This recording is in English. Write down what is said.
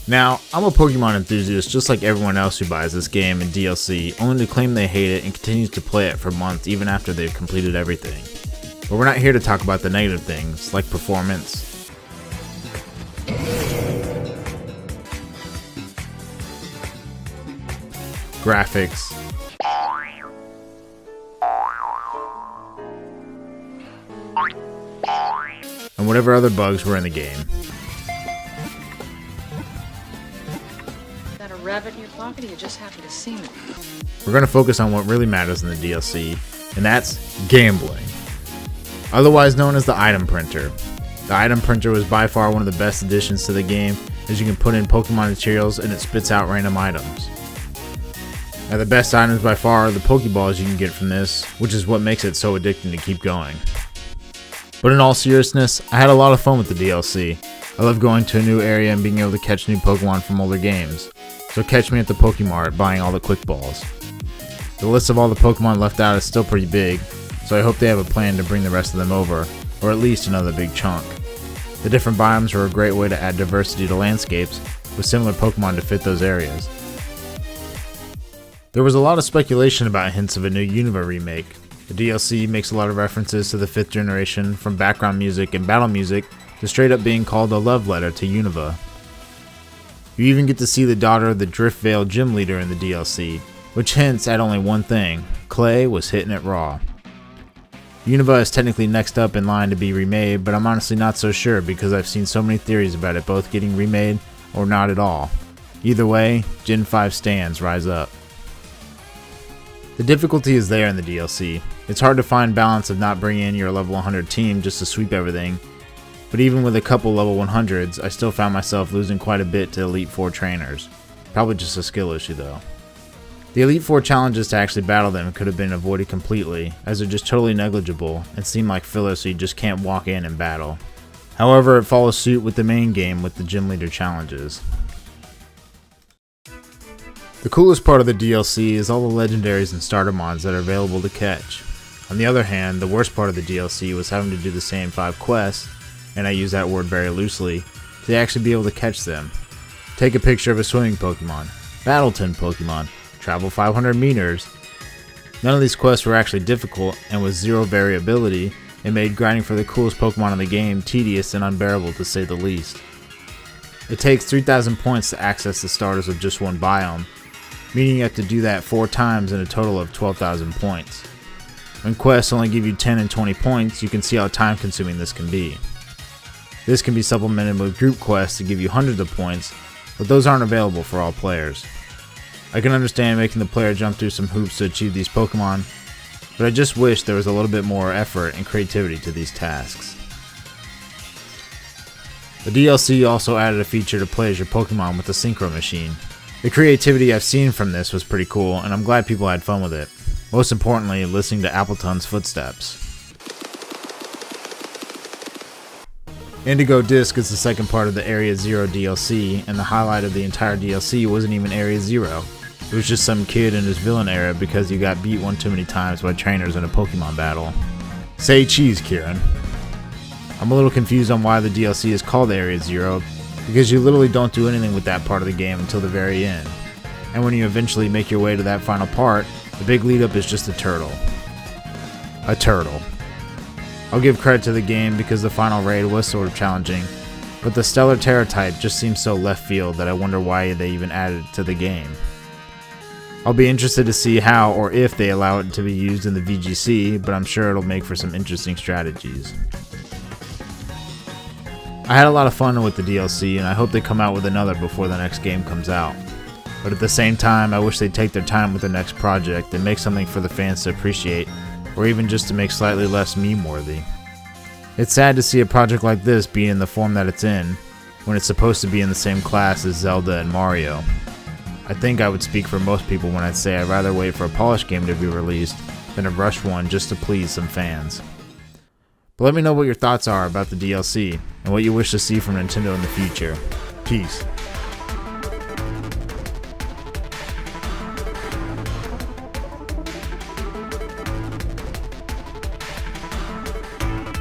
Now, I'm a Pokemon enthusiast just like everyone else who buys this game and DLC, only to claim they hate it and continues to play it for months even after they've completed everything. But we're not here to talk about the negative things, like performance, graphics, and whatever other bugs were in the game. Got a rabbit in your pocket, or you just happen to see me? We're going to focus on what really matters in the DLC, and that's gambling. Otherwise known as the item printer. The item printer was by far one of the best additions to the game, as you can put in Pokemon materials and it spits out random items. Now the best items by far are the Pokeballs you can get from this, which is what makes it so addicting to keep going. But in all seriousness, I had a lot of fun with the DLC. I love going to a new area and being able to catch new Pokemon from older games. So catch me at the Pokemart buying all the Quick Balls. The list of all the Pokemon left out is still pretty big, so I hope they have a plan to bring the rest of them over, or at least another big chunk. The different biomes are a great way to add diversity to landscapes, with similar Pokemon to fit those areas. There was a lot of speculation about hints of a new Unova remake. The DLC makes a lot of references to the 5th generation, from background music and battle music to straight up being called a love letter to Unova. You even get to see the daughter of the Driftvale gym leader in the DLC, which hints at only one thing: Clay was hitting it raw. Unova is technically next up in line to be remade, but I'm honestly not so sure because I've seen so many theories about it both getting remade or not at all. Either way, Gen 5 stands rise up. The difficulty is there in the DLC. It's hard to find balance of not bringing in your level 100 team just to sweep everything, but even with a couple level 100s, I still found myself losing quite a bit to Elite 4 trainers. Probably just a skill issue though. The Elite 4 challenges to actually battle them could have been avoided completely, as they're just totally negligible and seem like filler so you just can't walk in and battle. However, it follows suit with the main game with the gym leader challenges. The coolest part of the DLC is all the legendaries and starter mons that are available to catch. On the other hand, the worst part of the DLC was having to do the same 5 quests, and I use that word very loosely, to actually be able to catch them. Take a picture of a swimming Pokemon, battle 10 Pokemon, travel 500 meters. None of these quests were actually difficult, and with zero variability, it made grinding for the coolest Pokemon in the game tedious and unbearable to say the least. It takes 3,000 points to access the starters of just one biome, meaning you have to do that 4 times in a total of 12,000 points. When quests only give you 10 and 20 points, you can see how time consuming this can be. This can be supplemented with group quests to give you hundreds of points, but those aren't available for all players. I can understand making the player jump through some hoops to achieve these Pokemon, but I just wish there was a little bit more effort and creativity to these tasks. The DLC also added a feature to play as your Pokemon with the Synchro Machine. The creativity I've seen from this was pretty cool, and I'm glad people had fun with it. Most importantly, listening to Appleton's footsteps. Indigo Disc is the second part of the Area Zero DLC, and the highlight of the entire DLC wasn't even Area Zero. It was just some kid in his villain era because you got beat one too many times by trainers in a Pokemon battle. Say cheese, Kieran. I'm a little confused on why the DLC is called Area Zero, because you literally don't do anything with that part of the game until the very end. And when you eventually make your way to that final part, the big lead up is just a turtle. A turtle. I'll give credit to the game because the final raid was sort of challenging, but the Stellar Terra type just seems so left field that I wonder why they even added it to the game. I'll be interested to see how or if they allow it to be used in the VGC, but I'm sure it'll make for some interesting strategies. I had a lot of fun with the DLC, and I hope they come out with another before the next game comes out. But at the same time, I wish they'd take their time with their next project and make something for the fans to appreciate, or even just to make slightly less meme-worthy. It's sad to see a project like this be in the form that it's in, when it's supposed to be in the same class as Zelda and Mario. I think I would speak for most people when I'd say I'd rather wait for a polished game to be released than to rush one just to please some fans. But let me know what your thoughts are about the DLC, and what you wish to see from Nintendo in the future. Peace.